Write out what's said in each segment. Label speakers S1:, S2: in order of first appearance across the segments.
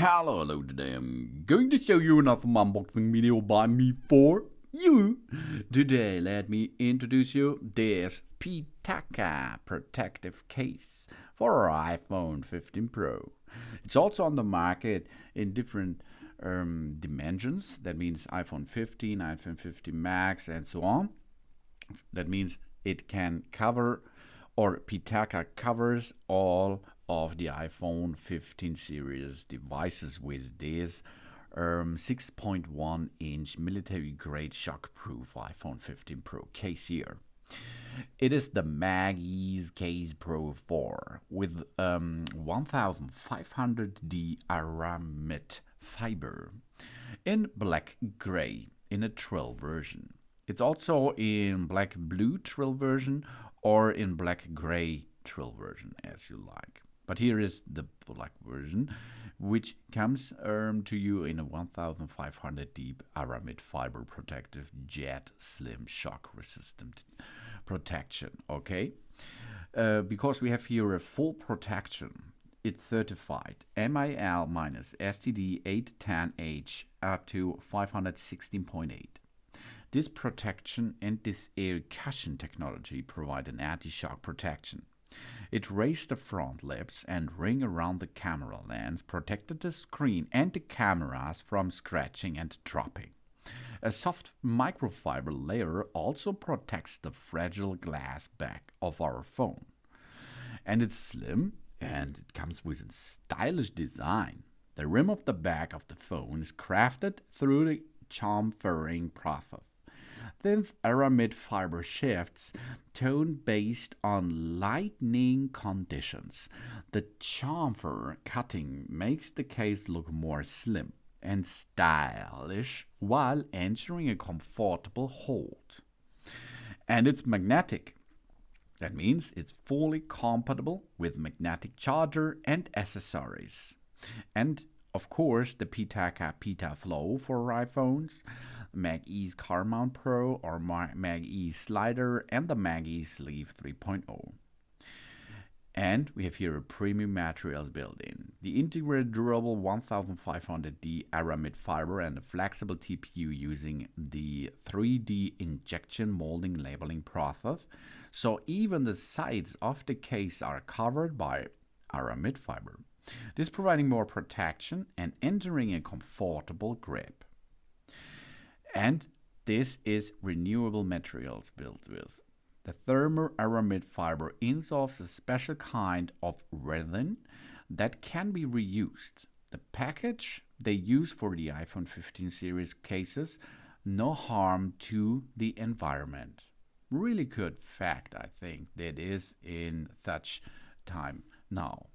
S1: Hello, today I'm going to show you another unboxing video by me for you. Today let me introduce you this PITAKA protective case for our iPhone 15 Pro. It's also on the market in different dimensions. That means iPhone 15, iPhone 15 Max and so on. That means it can cover, or PITAKA covers all of the iPhone 15 series devices with this 6.1 inch military grade shockproof iPhone 15 Pro case here. It is the MagEZ Case Pro 4 with 1500D Aramid fiber in black gray in a Twill version. It's also in black blue Twill version or in black gray Twill version as you like. But here is the black version, which comes to you in a 1500 deep Aramid fiber protective jet slim shock resistant protection. Okay, because we have here a full protection. It's certified MIL-STD 810H up to 516.8. This protection and this air cushion technology provide an anti-shock protection. It raised the front lips and ring around the camera lens, protected the screen and the cameras from scratching and dropping. A soft microfiber layer also protects the fragile glass back of our phone. And it's slim and it comes with a stylish design. The rim of the back of the phone is crafted through the chamfering process. Thin Aramid fiber shifts tone based on lightning conditions. The chamfer cutting makes the case look more slim and stylish while ensuring a comfortable hold. And it's magnetic. That means it's fully compatible with magnetic charger and accessories. And of course, the PITAKA PitaFlow for iPhones, MagEZ Car Mount Pro or MagEZ Slider, and the MagEZ Sleeve 3.0. And we have here a premium materials built-in. The integrated durable 1500D Aramid fiber and a flexible TPU using the 3D injection molding labeling process. So even the sides of the case are covered by Aramid fiber. This providing more protection and entering a comfortable grip. And this is renewable materials built with. The thermal Aramid fiber involves a special kind of resin that can be reused. The package they use for the iPhone 15 series cases, no harm to the environment. Really good fact, I think, that is in such time now.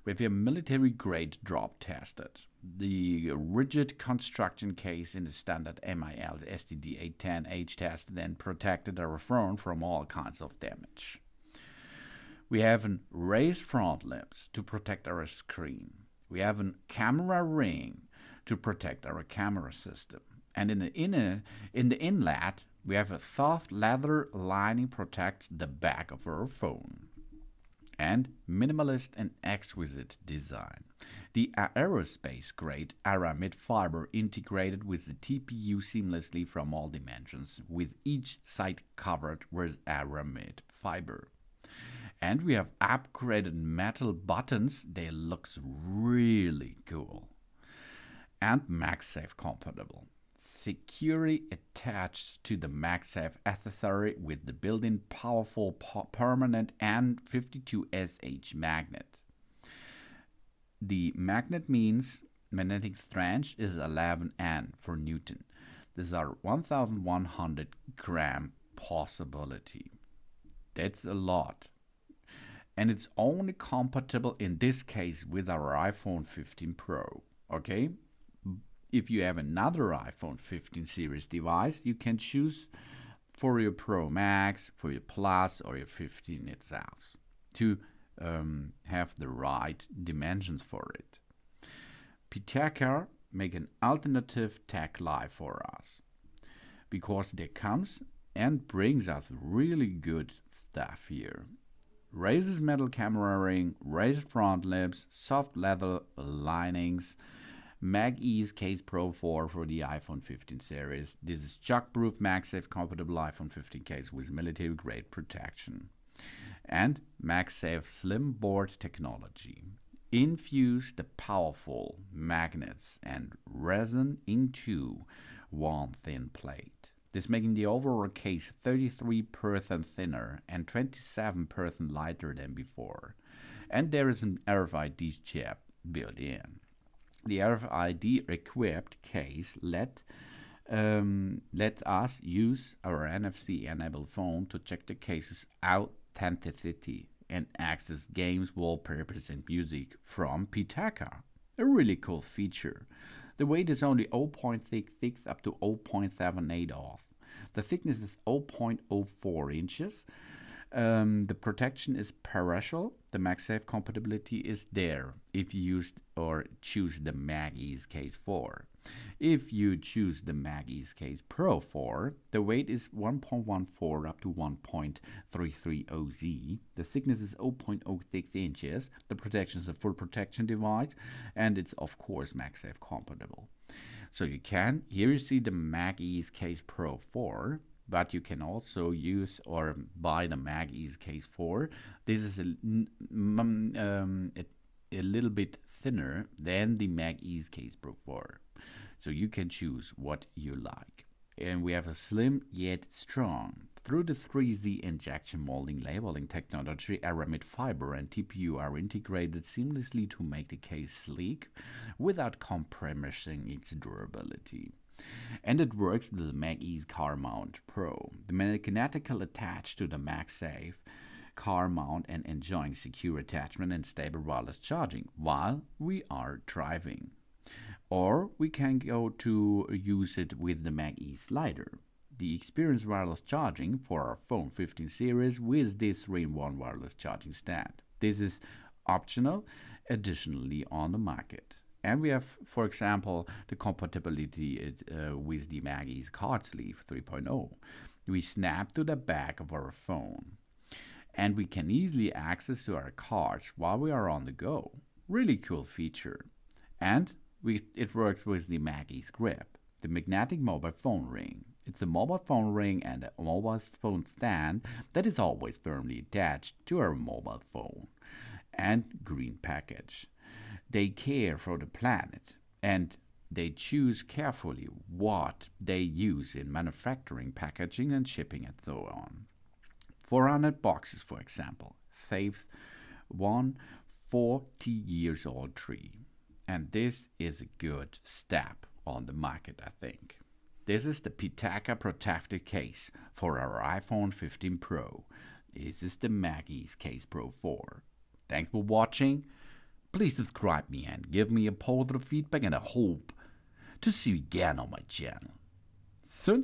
S1: We have a military grade drop tested. The rigid construction case in the standard MIL-STD 810H test then protected our phone from all kinds of damage. We have a raised front lips to protect our screen. We have a camera ring to protect our camera system. And in the inlet, we have a soft leather lining protects the back of our phone. And minimalist and exquisite design. The aerospace grade Aramid fiber integrated with the TPU seamlessly from all dimensions, with each side covered with Aramid fiber. And we have upgraded metal buttons. They look really cool. And MagSafe compatible. Securely attached to the MagSafe accessory with the built-in powerful permanent and 52SH magnet. The magnet means magnetic strength is 11 N for Newton. These are 1100 gram possibility. That's a lot. And it's only compatible in this case with our iPhone 15 Pro. Okay? If you have another iPhone 15 series device, you can choose for your Pro Max, for your Plus, or your 15 itself to have the right dimensions for it. PITAKA make an alternative tech life for us because they comes and brings us really good stuff here. Raises metal camera ring, raised front lips, soft leather linings, MagEZ Case Pro 4 for the iPhone 15 series. This is shockproof, MagSafe compatible iPhone 15 case with military grade protection. And MagSafe Slim Board technology. Infuse the powerful magnets and resin into one thin plate. This making the overall case 33% thinner and 27% lighter than before. And there is an RFID chip built in. The RFID equipped case let us use our NFC-enabled phone to check the case's authenticity and access games, wallpapers, and music from PITAKA. A really cool feature. The weight is only 0.66 up to 0.78 off. The thickness is 0.04 inches. The protection is partial. The MagSafe compatibility is there if you use or choose the MagEZ Case 4. If you choose the MagEZ Case Pro 4, the weight is 1.14 up to 1.33 oz. The thickness is 0.06 inches. The protection is a full protection device, and it's of course MagSafe compatible. So here you see the MagEZ Case Pro 4. But you can also use or buy the MagEZ Case 4. This is a little bit thinner than the MagEZ Case Pro 4. So you can choose what you like. And we have a slim yet strong. Through the 3Z injection molding labeling technology, Aramid fiber and TPU are integrated seamlessly to make the case sleek without compromising its durability. And it works with the MagEZ Car Mount Pro. The magnetical attached to the MagSafe car mount and enjoying secure attachment and stable wireless charging while we are driving. Or we can go to use it with the MagEZ Slider. The experience wireless charging for our phone 15 series with this 3-in-1 wireless charging stand. This is optional additionally on the market. And we have, for example, the compatibility with the MagEZ Card Sleeve 3.0. We snap to the back of our phone, and we can easily access to our cards while we are on the go. Really cool feature. And it works with the MagEZ Grip, the magnetic mobile phone ring. It's a mobile phone ring and a mobile phone stand that is always firmly attached to our mobile phone. And green package. They care for the planet, and they choose carefully what they use in manufacturing, packaging, and shipping, and so on. 400 boxes, for example, saves one 40-year-old tree. And this is a good step on the market, I think. This is the PITAKA protective case for our iPhone 15 Pro. This is the MagEZ Case Pro 4. Thanks for watching. Please subscribe me and give me a positive feedback, and I hope to see you again on my channel. Soon.